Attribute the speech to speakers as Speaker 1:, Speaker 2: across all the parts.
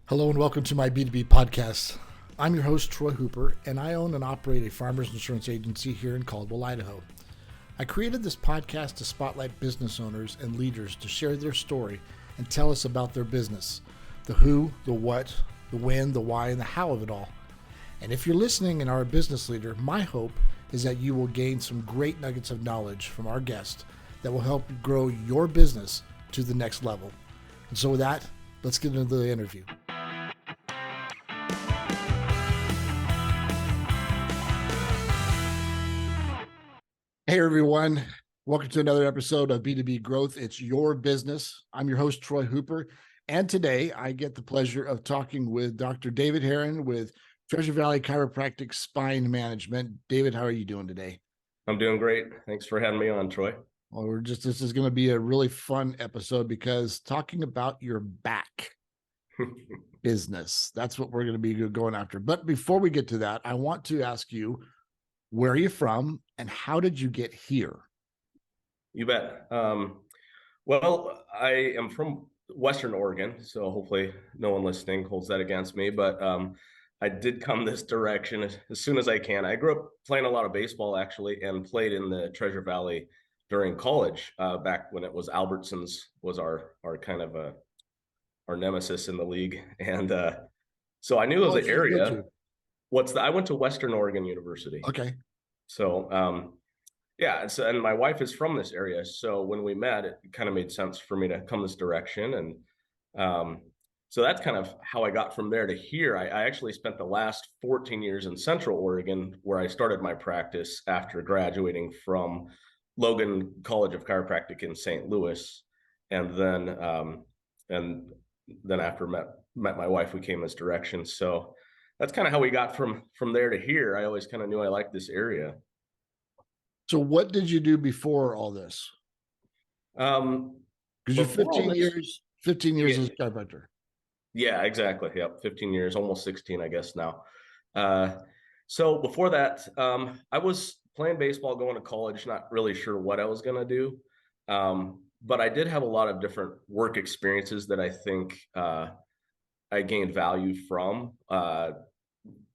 Speaker 1: Hello and welcome to my B2B podcast. I'm your host, Troy Hooper, and I own and operate a farmers insurance agency here in Caldwell, Idaho. I created this podcast to spotlight business owners and leaders to share their story and tell us about their business, the who, the what, the when, the why, and the how of it all. And if you're listening and are a business leader, my hope is that you will gain some great nuggets of knowledge from our guest that will help grow your business to the next level. And so with that, let's get into the interview. Hey everyone, welcome to another episode of B2B Growth. It's your business. I'm your host, Troy Hooper, and today I get the pleasure of talking with Dr. David Herrin with Treasure Valley Chiropractic Spine Management. David, how are you doing today?
Speaker 2: I'm doing great. Thanks for having me on, Troy.
Speaker 1: Well, this is going to be a really fun episode because talking about your back business, that's what we're going to be going after. But before we get to that, I want to ask you, where are you from and how did you get here?
Speaker 2: You bet. Well, I am from Western Oregon, so hopefully no one listening holds that against me, but I did come this direction as soon as I can. I grew up playing a lot of baseball, actually, and played in the Treasure Valley during college, back when it was Albertsons was our kind of our nemesis in the league. And so I knew it was an area. I went to Western Oregon University.
Speaker 1: Okay.
Speaker 2: So, yeah, and my wife is from this area. So when we met, it kind of made sense for me to come this direction. And so that's kind of how I got from there to here. I actually spent the last 14 years in Central Oregon, where I started my practice after graduating from Logan College of Chiropractic in St. Louis. And then after met my wife, we came this direction. So that's kind of how we got from there to here. I always kind of knew I liked this area.
Speaker 1: So what did you do before all this? Because you're 15 years as a chiropractor.
Speaker 2: Yeah, exactly. Yep. 15 years, almost 16, I guess now. So before that, I was playing baseball, going to college, not really sure what I was going to do. But I did have a lot of different work experiences that I think I gained value from.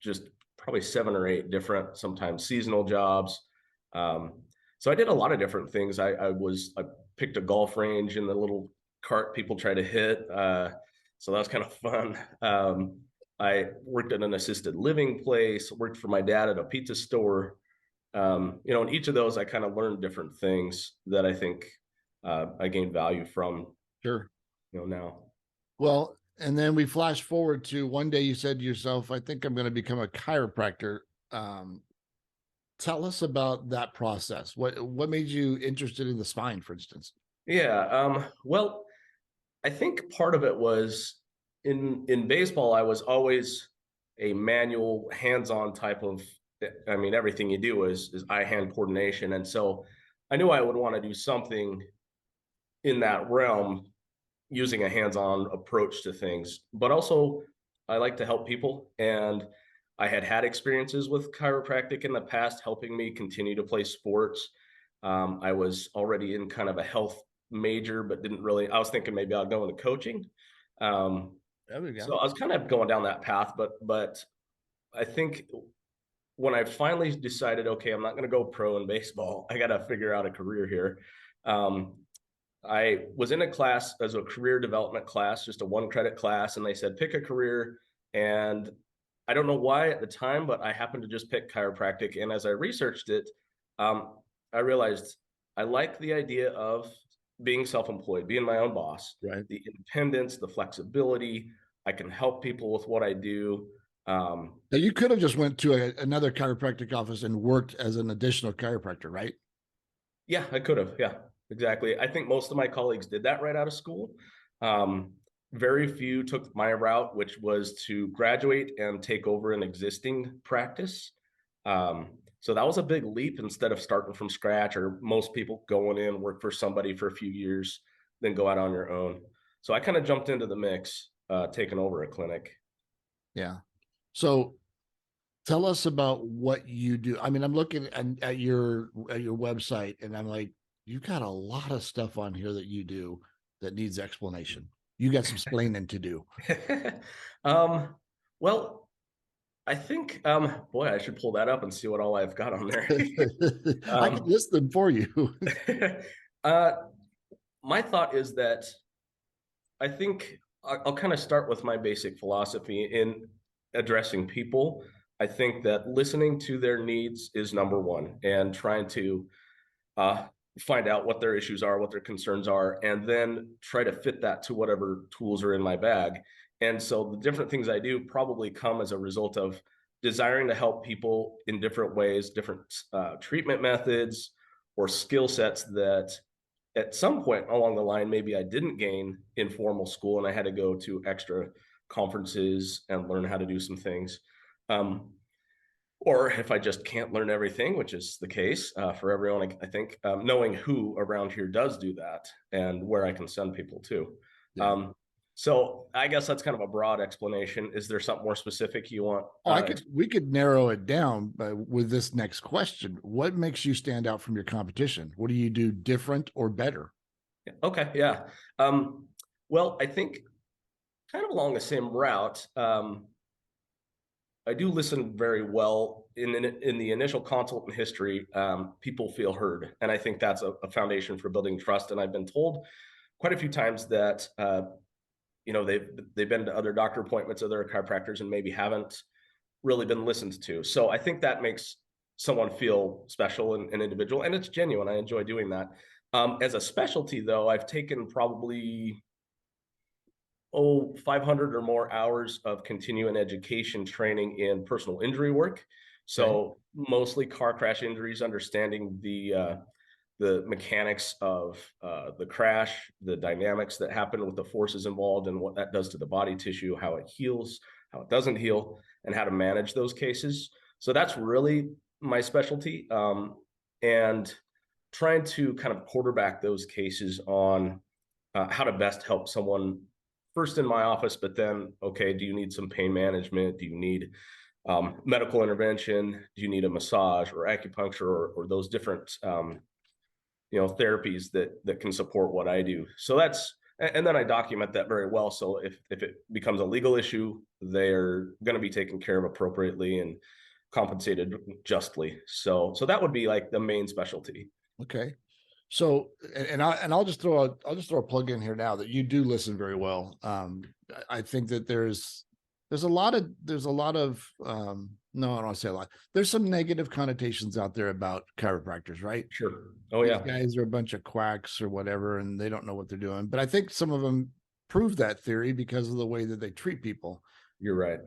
Speaker 2: Just probably 7 or 8 different, sometimes seasonal jobs. So I did a lot of different things. I picked a golf range in the little cart people try to hit. So that was kind of fun. I worked at an assisted living place, worked for my dad at a pizza store. In each of those, I kind of learned different things that I think I gained value from.
Speaker 1: Sure.
Speaker 2: Now.
Speaker 1: Well, and then we flash forward to one day you said to yourself, I think I'm going to become a chiropractor. Tell us about that process. What made you interested in the spine, for instance?
Speaker 2: Yeah. Well, I think part of it was in baseball, I was always a manual, hands-on type of, everything you do is eye-hand coordination. And so I knew I would want to do something in that realm, using a hands-on approach to things, but also I like to help people. And I had experiences with chiropractic in the past, helping me continue to play sports. I was already in kind of a health major, but I was thinking maybe I'll go into coaching.
Speaker 1: There we go.
Speaker 2: So I was kind of going down that path, but I think when I finally decided, okay, I'm not going to go pro in baseball, I got to figure out a career here. I was in a class as a career development class, just a 1-credit class, and they said, pick a career. And I don't know why at the time, but I happened to just pick chiropractic. And as I researched it, I realized I like the idea of being self-employed, being my own boss,
Speaker 1: right?
Speaker 2: The independence, the flexibility. I can help people with what I do.
Speaker 1: Now you could have just went to another chiropractic office and worked as an additional chiropractor, right?
Speaker 2: Yeah, I could have. Yeah, exactly. I think most of my colleagues did that right out of school. Very few took my route, which was to graduate and take over an existing practice. So that was a big leap instead of starting from scratch, or most people going in, work for somebody for a few years, then go out on your own. So I kind of jumped into the mix, taking over a clinic.
Speaker 1: Yeah. So tell us about what you do. I'm looking at your website and I'm like, you've got a lot of stuff on here that you do that needs explanation. You got some splaining to do.
Speaker 2: Well, I think, boy, I should pull that up and see what all I've got on there.
Speaker 1: I can list them for you.
Speaker 2: uh, my thought is that I think I'll kind of start with my basic philosophy in addressing people. I think that listening to their needs is number one, and trying to uh, find out what their issues are, what their concerns are, and then try to fit that to whatever tools are in my bag. And so the different things I do probably come as a result of desiring to help people in different ways, different treatment methods or skill sets that at some point along the line, maybe I didn't gain in formal school and I had to go to extra conferences and learn how to do some things. Um, or if I just can't learn everything, which is the case for everyone, I think knowing who around here does do that and where I can send people to.
Speaker 1: Yeah.
Speaker 2: So I guess that's kind of a broad explanation. Is there something more specific you want?
Speaker 1: We could narrow it down with this next question. What makes you stand out from your competition? What do you do different or better?
Speaker 2: Okay, yeah. Well, I think kind of along the same route. I do listen very well in the initial consult and history. People feel heard, and I think that's a foundation for building trust. And I've been told quite a few times that they've been to other doctor appointments, other chiropractors, and maybe haven't really been listened to. So I think that makes someone feel special and individual, and it's genuine. I enjoy doing that. As a specialty, though, I've taken probably 500 or more hours of continuing education training in personal injury work. So mostly car crash injuries, understanding the mechanics of the crash, the dynamics that happen with the forces involved, and what that does to the body tissue, how it heals, how it doesn't heal, and how to manage those cases. So that's really my specialty, and trying to kind of quarterback those cases on how to best help someone first in my office, but then, okay, do you need some pain management? Do you need medical intervention? Do you need a massage or acupuncture or those different therapies that can support what I do? So that's, and then I document that very well. So if it becomes a legal issue, they're going to be taken care of appropriately and compensated justly. So that would be like the main specialty.
Speaker 1: Okay. So, I'll just throw a plug in here now that you do listen very well. I think that there's a lot of no, I don't want to say a lot. There's some negative connotations out there about chiropractors, right?
Speaker 2: Sure. Oh yeah.
Speaker 1: These guys are a bunch of quacks or whatever, and they don't know what they're doing. But I think some of them prove that theory because of the way that they treat people.
Speaker 2: You're right.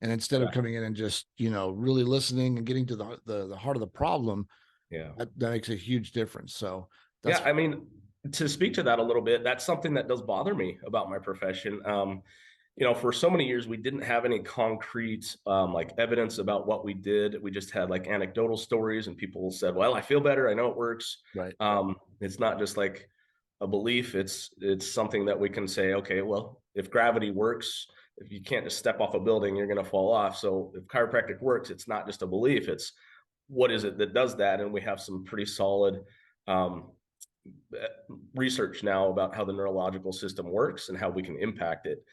Speaker 1: And instead of coming in and just, really listening and getting to the heart of the problem, that makes a huge difference. So
Speaker 2: I mean, to speak to that a little bit, that's something that does bother me about my profession. For so many years, we didn't have any concrete like evidence about what we did. We just had like anecdotal stories, and people said, well, I feel better, I know it works.
Speaker 1: Right.
Speaker 2: It's not just like a belief. It's something that we can say, okay, well, if gravity works, if you can't just step off a building, you're going to fall off. So if chiropractic works, it's not just a belief. It's what is it that does that? And we have some pretty solid research now about how the neurological system works and how we can impact it.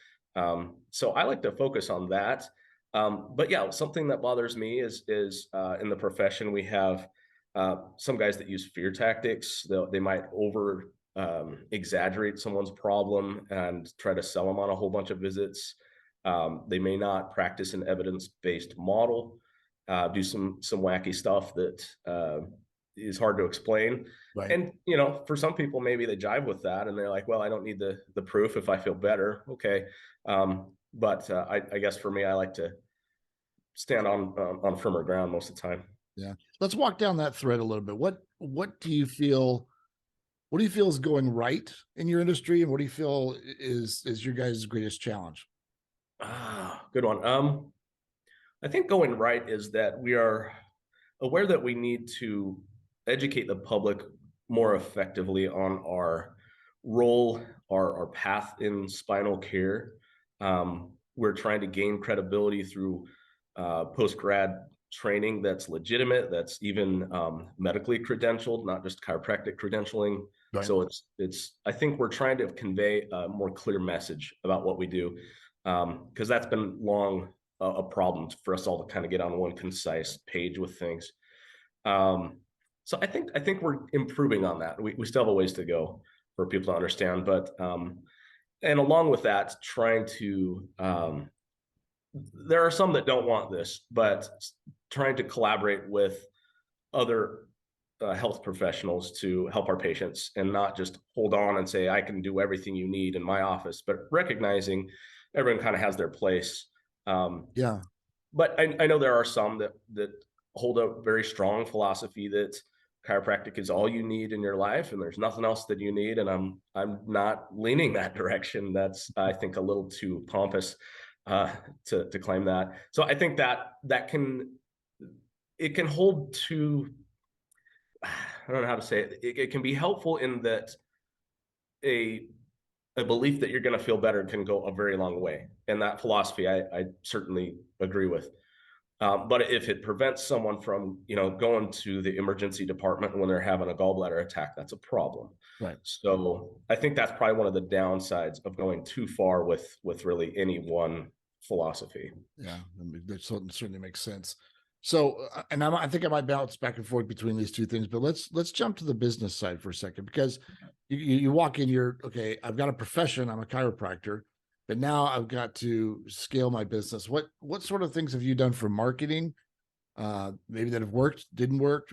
Speaker 2: So I like to focus on that. But yeah, something that bothers me is in the profession, we have some guys that use fear tactics. They might over exaggerate someone's problem and try to sell them on a whole bunch of visits. They may not practice an evidence-based model, do some wacky stuff that is hard to explain.
Speaker 1: Right.
Speaker 2: And, for some people, maybe they jive with that and they're like, well, I don't need the proof if I feel better. Okay. But I guess for me, I like to stand on firmer ground most of the time.
Speaker 1: Yeah. Let's walk down that thread a little bit. What do you feel is going right in your industry? And what do you feel is your guys' greatest challenge?
Speaker 2: Good one. I think going right is that we are aware that we need to educate the public more effectively on our role, our path in spinal care. We're trying to gain credibility through post-grad training that's legitimate, that's even medically credentialed, not just chiropractic credentialing.
Speaker 1: Right.
Speaker 2: So I think we're trying to convey a more clear message about what we do, because that's been long a problem for us all to kind of get on one concise page with things. So I think we're improving on that. We still have a ways to go for people to understand, but and along with that, trying to there are some that don't want this, but trying to collaborate with other health professionals to help our patients and not just hold on and say, I can do everything you need in my office, but recognizing everyone kind of has their place.
Speaker 1: Yeah.
Speaker 2: But I know there are some that hold a very strong philosophy that chiropractic is all you need in your life and there's nothing else that you need. And I'm not leaning that direction. That's, I think, a little too pompous to claim that. So I think that can hold to, I don't know how to say it. It can be helpful in that a belief that you're going to feel better can go a very long way. And that philosophy, I certainly agree with. But if it prevents someone from, going to the emergency department when they're having a gallbladder attack, that's a problem.
Speaker 1: Right.
Speaker 2: So I think that's probably one of the downsides of going too far with really any one philosophy.
Speaker 1: Yeah, that certainly makes sense. So, and I think I might bounce back and forth between these two things, but let's jump to the business side for a second, because you walk in, you're okay. I've got a profession. I'm a chiropractor, but now I've got to scale my business. What sort of things have you done for marketing? Maybe that have worked, didn't work.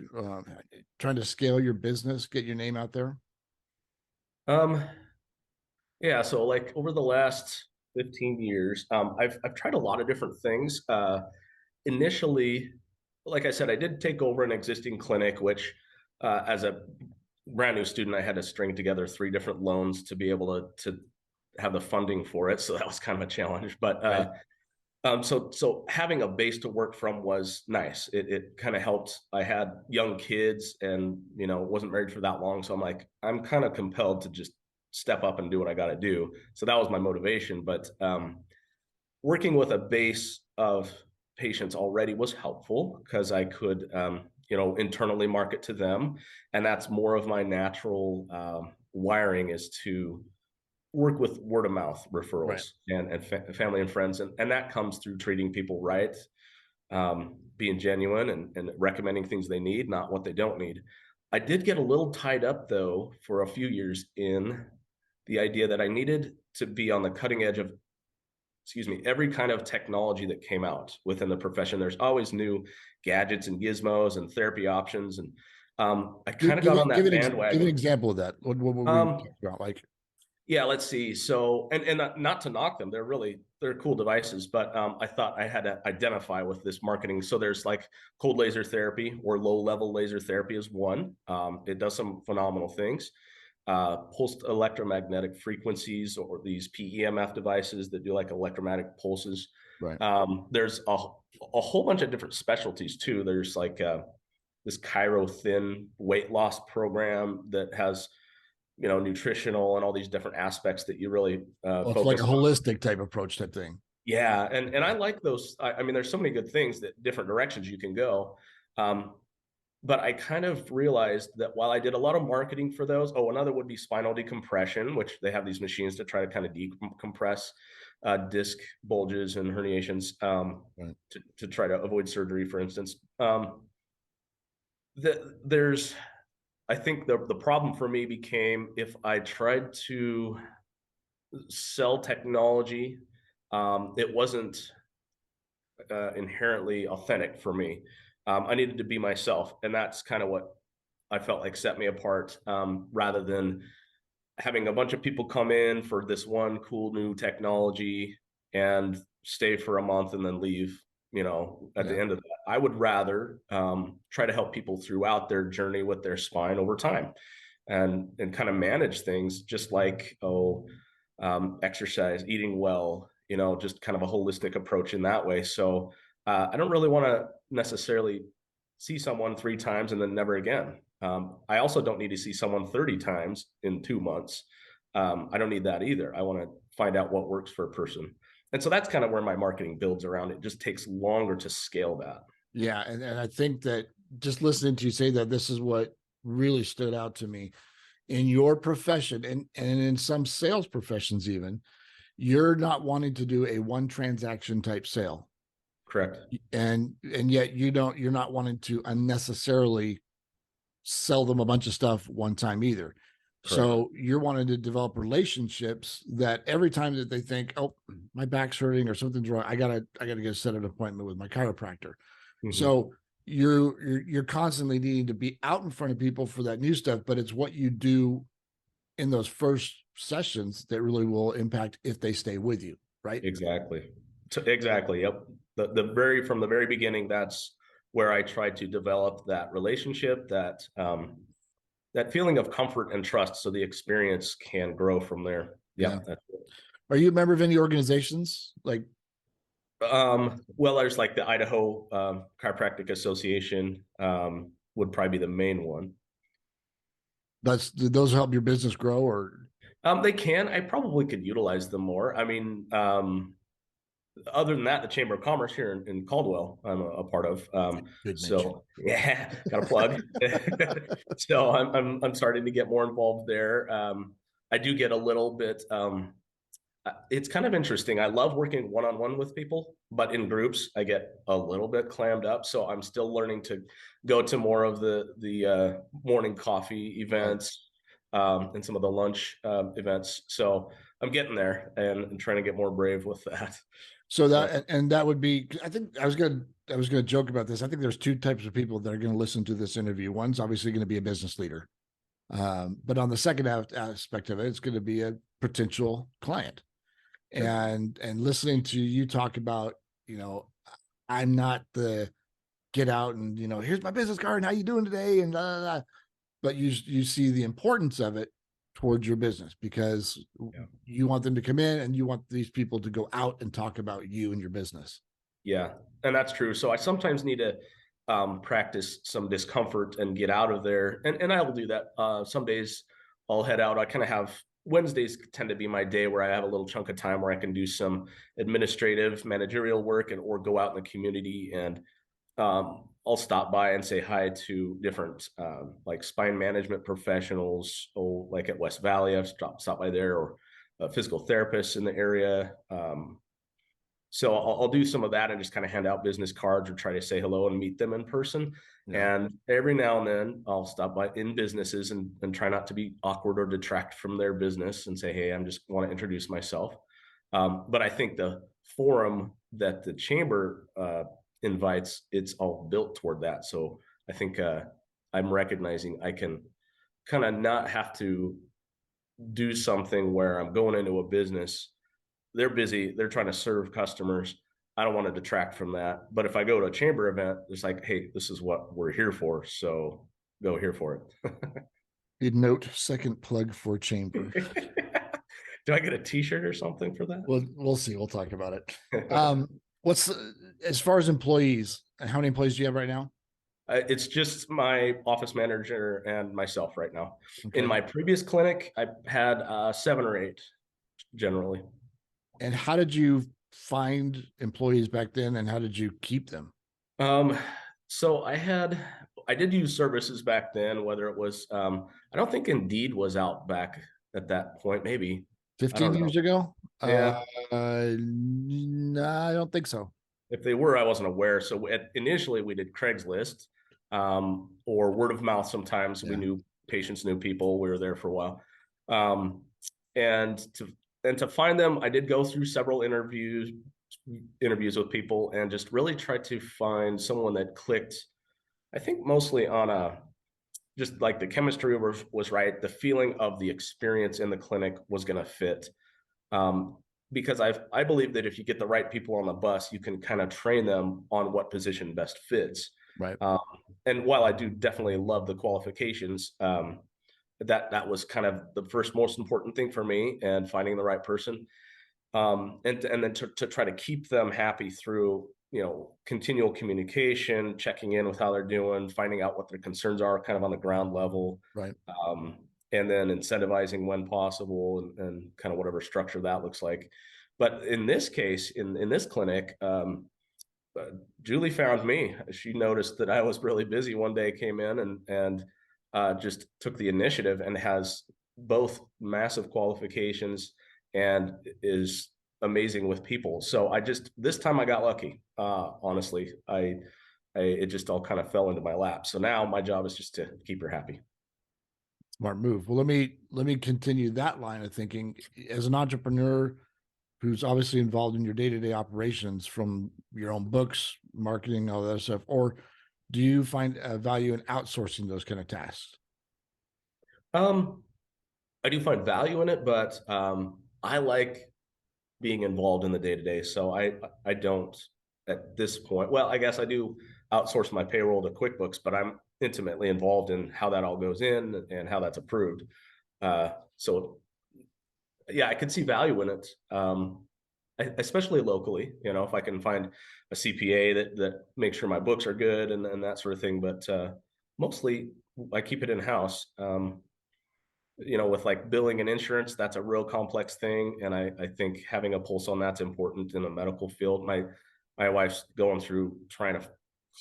Speaker 1: Trying to scale your business, get your name out there.
Speaker 2: Um, yeah. So like over the last 15 years, I've tried a lot of different things. Initially, like I said, I did take over an existing clinic, which as a brand new student, I had to string together 3 different loans to be able to have the funding for it. So that was kind of a challenge. But
Speaker 1: Right.
Speaker 2: so having a base to work from was nice. It kind of helped. I had young kids and wasn't married for that long. So I'm kind of compelled to just step up and do what I got to do. So that was my motivation. But working with a base of patients already was helpful because I could, internally market to them. And that's more of my natural wiring, is to work with word of mouth
Speaker 1: Right.
Speaker 2: referrals and family and friends. And that comes through treating people right, being genuine and recommending things they need, not what they don't need. I did get a little tied up, though, for a few years in the idea that I needed to be on the cutting edge of, every kind of technology that came out within the profession. There's always new gadgets and gizmos and therapy options. And I kind of got on that bandwagon.
Speaker 1: Give an example of that. What were we talking about? Like,
Speaker 2: yeah, let's see. So, and not to knock them, they're cool devices, but I thought I had to identify with this marketing. So there's like cold laser therapy or low level laser therapy is one. It does some phenomenal things. Pulsed electromagnetic frequencies, or these PEMF devices that do like electromagnetic pulses.
Speaker 1: right.
Speaker 2: There's a whole bunch of different specialties too. There's like this Chiro Thin weight loss program that has nutritional and all these different aspects that you really
Speaker 1: Well, it's like
Speaker 2: focus
Speaker 1: a
Speaker 2: on.
Speaker 1: holistic type approach type thing.
Speaker 2: Yeah, and I like those. I mean, there's so many good things, that different directions you can go. But I kind of realized that while I did a lot of marketing for those, another would be spinal decompression, which they have these machines to try to kind of decompress disc bulges and herniations,
Speaker 1: Right.
Speaker 2: to try to avoid surgery, for instance. I think the problem for me became, if I tried to sell technology, it wasn't inherently authentic for me. I needed to be myself, and that's kind of what I felt like set me apart, rather than having a bunch of people come in for this one cool new technology and stay for a month and then leave. At the end of that, I would rather try to help people throughout their journey with their spine over time, and kind of manage things just like exercise, eating well, just kind of a holistic approach in that way. So I don't really want to necessarily see someone 3 times and then never again. I also don't need to see someone 30 times in 2 months. I don't need that either. I want to find out what works for a person. And so that's kind of where my marketing builds around. It just takes longer to scale that.
Speaker 1: Yeah. And I think that just listening to you say that, this is what really stood out to me. in your profession and in some sales professions even, you're not wanting to do a one transaction type sale.
Speaker 2: Correct.
Speaker 1: And yet you're not wanting to unnecessarily sell them a bunch of stuff one time either.
Speaker 2: Correct.
Speaker 1: So you're wanting to develop relationships that every time that they think, oh, my back's hurting or something's wrong, I gotta get set an appointment with my chiropractor.
Speaker 2: Mm-hmm.
Speaker 1: So you're constantly needing to be out in front of people for that new stuff, but it's what you do in those first sessions that really will impact if they stay with you, right?
Speaker 2: Exactly. Exactly. Yep. From the very beginning, that's where I try to develop that relationship, that feeling of comfort and trust, so the experience can grow from there.
Speaker 1: Yeah.
Speaker 2: That's it.
Speaker 1: Are you a member of any organizations like?
Speaker 2: Well, there's like the Idaho Chiropractic Association would probably be the main one.
Speaker 1: Do those help your business grow, or?
Speaker 2: They can. I probably could utilize them more. I mean, other than that, the Chamber of Commerce here in Caldwell, I'm a part of. So yeah, got a plug. So I'm starting to get more involved there. I do get a little bit. It's kind of interesting. I love working one-on-one with people, but in groups, I get a little bit clammed up. So I'm still learning to go to more of the morning coffee events and some of the lunch events. So I'm getting there and trying to get more brave with that.
Speaker 1: So that and that would be. I think I was gonna joke about this. I think there's two types of people that are going to listen to this interview. One's obviously going to be a business leader, but on the second aspect of it, it's going to be a potential client. And listening to you talk about, I'm not the get out and here's my business card and how you doing today and blah, blah, blah. But you see the importance of it towards your business, because you want them to come in and you want these people to go out and talk about you and your business.
Speaker 2: Yeah, and that's true. So I sometimes need to practice some discomfort and get out of there, and I will do that. Some days I'll head out. I kind of have Wednesdays tend to be my day where I have a little chunk of time where I can do some administrative managerial work or go out in the community, and I'll stop by and say hi to different like spine management professionals. Like at West Valley, I've stopped by there, or physical therapists in the area. So I'll do some of that and just kind of hand out business cards or try to say hello and meet them in person. Yeah. And every now and then I'll stop by in businesses and try not to be awkward or detract from their business and say, hey, I'm just want to introduce myself. But I think the forum that the chamber invites, it's all built toward that. So I think I'm recognizing I can kind of not have to do something where I'm going into a business. They're busy. They're trying to serve customers. I don't want to detract from that. But if I go to a chamber event, it's like, hey, this is what we're here for. So go here for it.
Speaker 1: You'd note second plug for chamber.
Speaker 2: Do I get a t-shirt or something for that?
Speaker 1: We'll see. We'll talk about it. As far as employees, how many employees do you have right now?
Speaker 2: It's just my office manager and myself right now. Okay. In my previous clinic, I had 7 or 8 generally.
Speaker 1: And how did you find employees back then, and how did you keep them?
Speaker 2: So I did use services back then, whether it was, I don't think Indeed was out back at that point, maybe
Speaker 1: 15 years ago.
Speaker 2: Yeah.
Speaker 1: No, I don't think so.
Speaker 2: If they were, I wasn't aware. So initially we did Craigslist or word of mouth. Sometimes we knew patients, knew people. We were there for a while. And to find them, I did go through several interviews with people and just really tried to find someone that clicked. I think mostly on just like the chemistry was right. The feeling of the experience in the clinic was going to fit. Because I believe that if you get the right people on the bus, you can kind of train them on what position best fits.
Speaker 1: Right.
Speaker 2: And while I do definitely love the qualifications, that was kind of the first most important thing for me, and finding the right person, and then to try to keep them happy through continual communication, checking in with how they're doing, finding out what their concerns are kind of on the ground level,
Speaker 1: right,
Speaker 2: and then incentivizing when possible, and kind of whatever structure that looks like. But in this case, in this clinic, Julie found me. She noticed that I was really busy one day, came in and just took the initiative and has both massive qualifications and is amazing with people. So this time I got lucky. Honestly, it just all kind of fell into my lap. So now my job is just to keep her happy.
Speaker 1: Smart move. Well, let me continue that line of thinking. As an entrepreneur who's obviously involved in your day-to-day operations, from your own books, marketing, all that stuff, or do you find value in outsourcing those kind of tasks?
Speaker 2: Um, I do find value in it, but I like being involved in the day to day. So I don't at this point. Well, I guess I do outsource my payroll to QuickBooks, but I'm intimately involved in how that all goes in and how that's approved. So yeah, I can see value in it, especially locally. If I can find a CPA that makes sure my books are good and that sort of thing. But mostly I keep it in house. With like billing and insurance, that's a real complex thing. And I think having a pulse on that's important in the medical field. My wife's going through trying to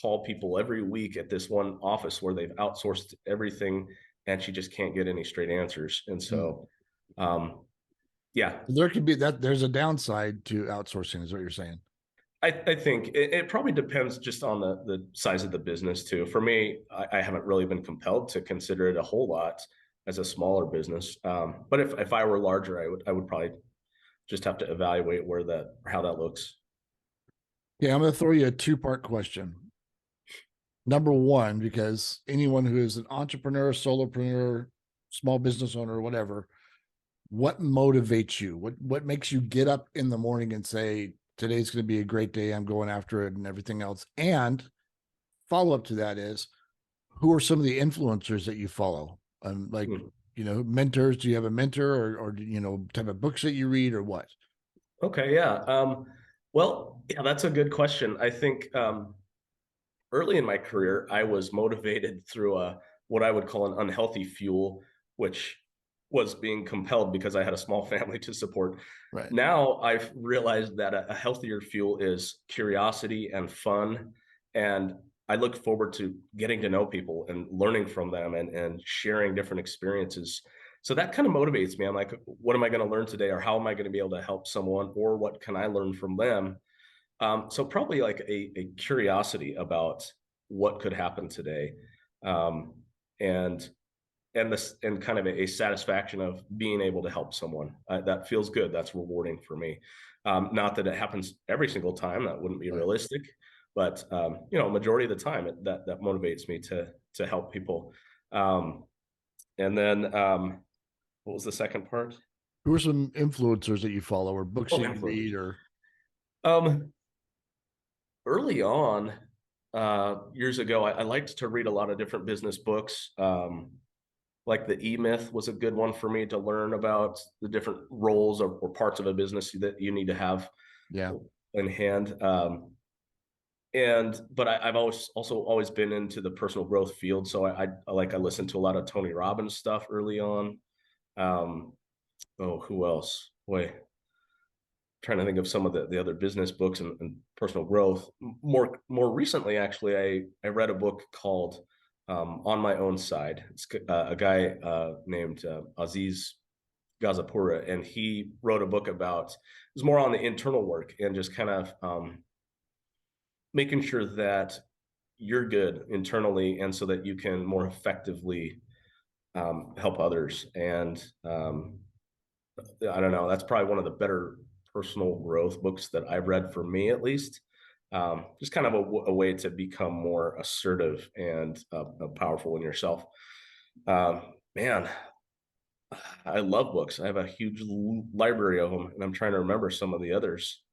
Speaker 2: call people every week at this one office where they've outsourced everything and she just can't get any straight answers. And so, yeah.
Speaker 1: There could be that there's a downside to outsourcing, is what you're saying.
Speaker 2: I think it probably depends just on the size of the business too. For me, I haven't really been compelled to consider it a whole lot as a smaller business. But if I were larger, I would probably just have to evaluate how that looks.
Speaker 1: Yeah, I'm going to throw you a two-part question. Number one, because anyone who is an entrepreneur, solopreneur, small business owner, whatever, what motivates you? What makes you get up in the morning and say, today's going to be a great day, I'm going after it and everything else? And follow up to that is, who are some of the influencers that you follow? Like, mentors. Do you have a mentor or type of books that you read or what?
Speaker 2: Okay, yeah. Well, yeah, that's a good question. I think early in my career, I was motivated through what I would call an unhealthy fuel, which was being compelled because I had a small family to support.
Speaker 1: Right.
Speaker 2: Now I've realized that a healthier fuel is curiosity and fun. And I look forward to getting to know people and learning from them and sharing different experiences. So that kind of motivates me. I'm like, what am I going to learn today? Or how am I going to be able to help someone? Or what can I learn from them? So probably like a curiosity about what could happen today. Um, and and kind of a satisfaction of being able to help someone. That feels good. That's rewarding for me. Not that it happens every single time. That wouldn't be realistic, but majority of the time that motivates me to help people. And then what was the second part?
Speaker 1: Who are some influencers that you follow or books that you read or?
Speaker 2: Early on, years ago, I liked to read a lot of different business books. Like the E-Myth was a good one for me to learn about the different roles or parts of a business that you need to have in hand. But I've always been into the personal growth field. So I listened to a lot of Tony Robbins stuff early on. Who else? Boy, trying to think of some of the other business books and personal growth. More recently, actually, I read a book called On My Own Side. It's a guy named Aziz Gazapura, and he wrote a book about, it was more on the internal work and just kind of making sure that you're good internally and so that you can more effectively help others. And I don't know, that's probably one of the better personal growth books that I've read, for me at least. Just kind of a way to become more assertive and powerful in yourself. Man, I love books. I have a huge library of them, and I'm trying to remember some of the others.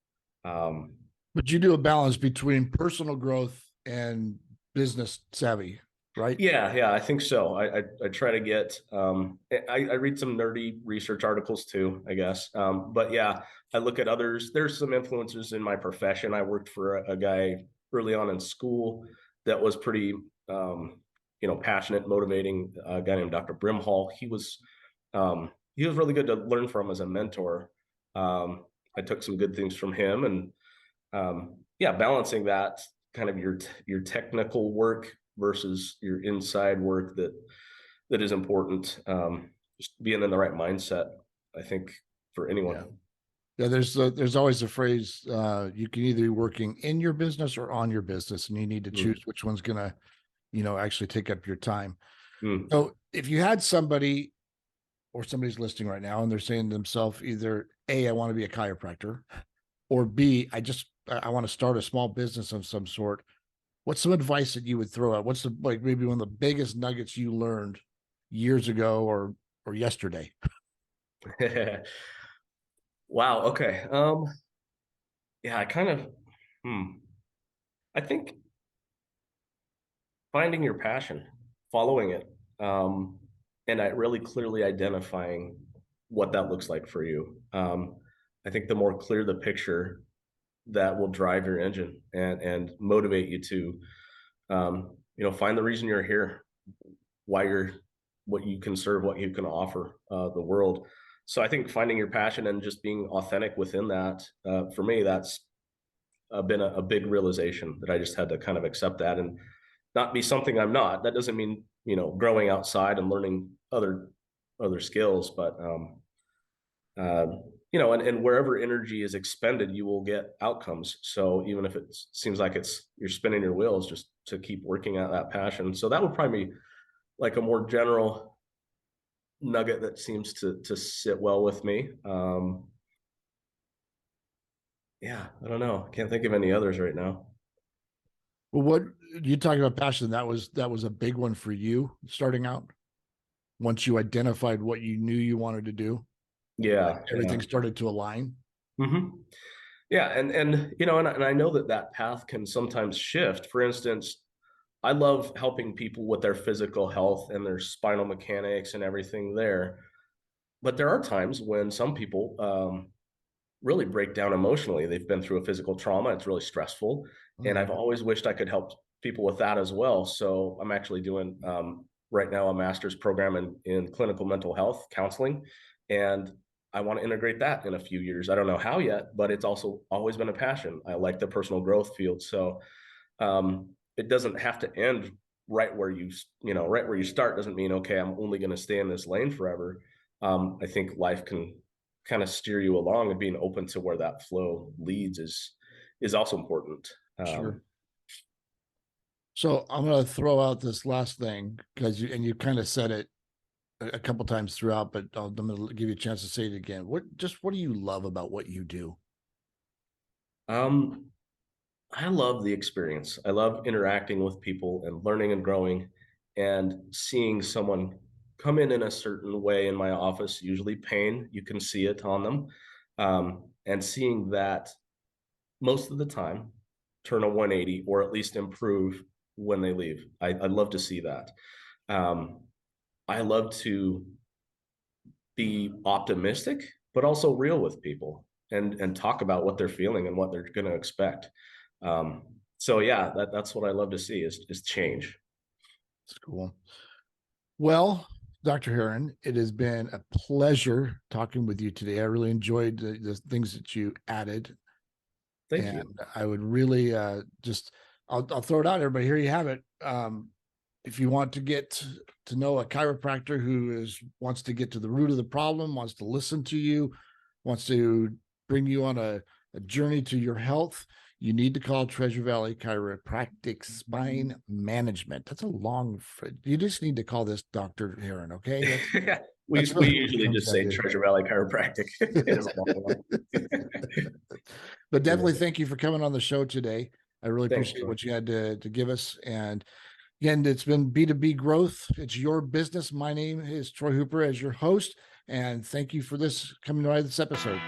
Speaker 1: But you do a balance between personal growth and business savvy, right?
Speaker 2: Yeah, I think so. I try to get I read some nerdy research articles too, I guess. But yeah, I look at others. There's some influences in my profession. I worked for a guy early on in school that was pretty passionate, motivating, a guy named Dr. Brimhall. He was really good to learn from as a mentor. I took some good things from him, and balancing that kind of your technical work versus your inside work that that is important. Just being in the right mindset, I think, for anyone.
Speaker 1: Yeah, there's always a phrase, you can either be working in your business or on your business, and you need to choose which one's gonna, actually take up your time.
Speaker 2: Mm.
Speaker 1: So if you had somebody or somebody's listening right now and they're saying to themselves either A, I want to be a chiropractor, or B, I want to start a small business of some sort. What's some advice that you would throw out? What's maybe one of the biggest nuggets you learned years ago or yesterday?
Speaker 2: Wow. Okay. Yeah, I think finding your passion, following it, and really clearly identifying what that looks like for you. I think the more clear the picture, that will drive your engine and motivate you to, find the reason you're here, why you're, what you can serve, what you can offer the world. So I think finding your passion and just being authentic within that, for me, that's been a big realization that I just had to kind of accept that and not be something I'm not. That doesn't mean, growing outside and learning other skills, but uh, and wherever energy is expended, you will get outcomes. So even if it seems like you're spinning your wheels, just to keep working at that passion. So that would probably be like a more general nugget that seems to sit well with me. Yeah, I don't know. Can't think of any others right now.
Speaker 1: Well, what you talking about passion, that was a big one for you starting out. Once you identified what you knew you wanted to do,
Speaker 2: Yeah,
Speaker 1: everything started to align.
Speaker 2: Mm-hmm. Yeah, and I know that path can sometimes shift. For instance, I love helping people with their physical health and their spinal mechanics and everything there. But there are times when some people really break down emotionally. They've been through a physical trauma. It's really stressful. And I've always wished I could help people with that as well. So I'm actually doing right now a master's program in clinical mental health counseling. And I want to integrate that in a few years. I don't know how yet, but it's also always been a passion. I like the personal growth field. So it doesn't have to end right where right where you start. Doesn't mean, okay, I'm only going to stay in this lane forever. I think life can kind of steer you along, and being open to where that flow leads is also important.
Speaker 1: Sure. So I'm going to throw out this last thing because you kind of said it a couple times throughout, but I'm going to give you a chance to say it again. What do you love about what you do?
Speaker 2: I love the experience. I love interacting with people and learning and growing, and seeing someone come in a certain way in my office, usually pain, you can see it on them, and seeing that most of the time turn a 180 or at least improve when they leave. I love to see that. Um, I love to be optimistic, but also real with people and talk about what they're feeling and what they're going to expect. So yeah, that's what I love to see is change.
Speaker 1: That's cool. Well, Dr. Herrin, it has been a pleasure talking with you today. I really enjoyed the things that you added.
Speaker 2: Thank
Speaker 1: And
Speaker 2: you.
Speaker 1: I would really I'll throw it out, everybody. Here you have it. If you want to get to know a chiropractor who wants to get to the root of the problem, wants to listen to you, wants to bring you on a journey to your health, you need to call Treasure Valley Chiropractic Spine Management. That's a long. You just need to call this Dr. Herrin, okay?
Speaker 2: we
Speaker 1: That's really
Speaker 2: usually just say Treasure Valley Chiropractic.
Speaker 1: But definitely thank you for coming on the show today. I really
Speaker 2: Thanks,
Speaker 1: appreciate
Speaker 2: Troy.
Speaker 1: what you had to give us. And again, it's been B2B Growth. It's your business. My name is Troy Hooper as your host. And thank you for coming by this episode.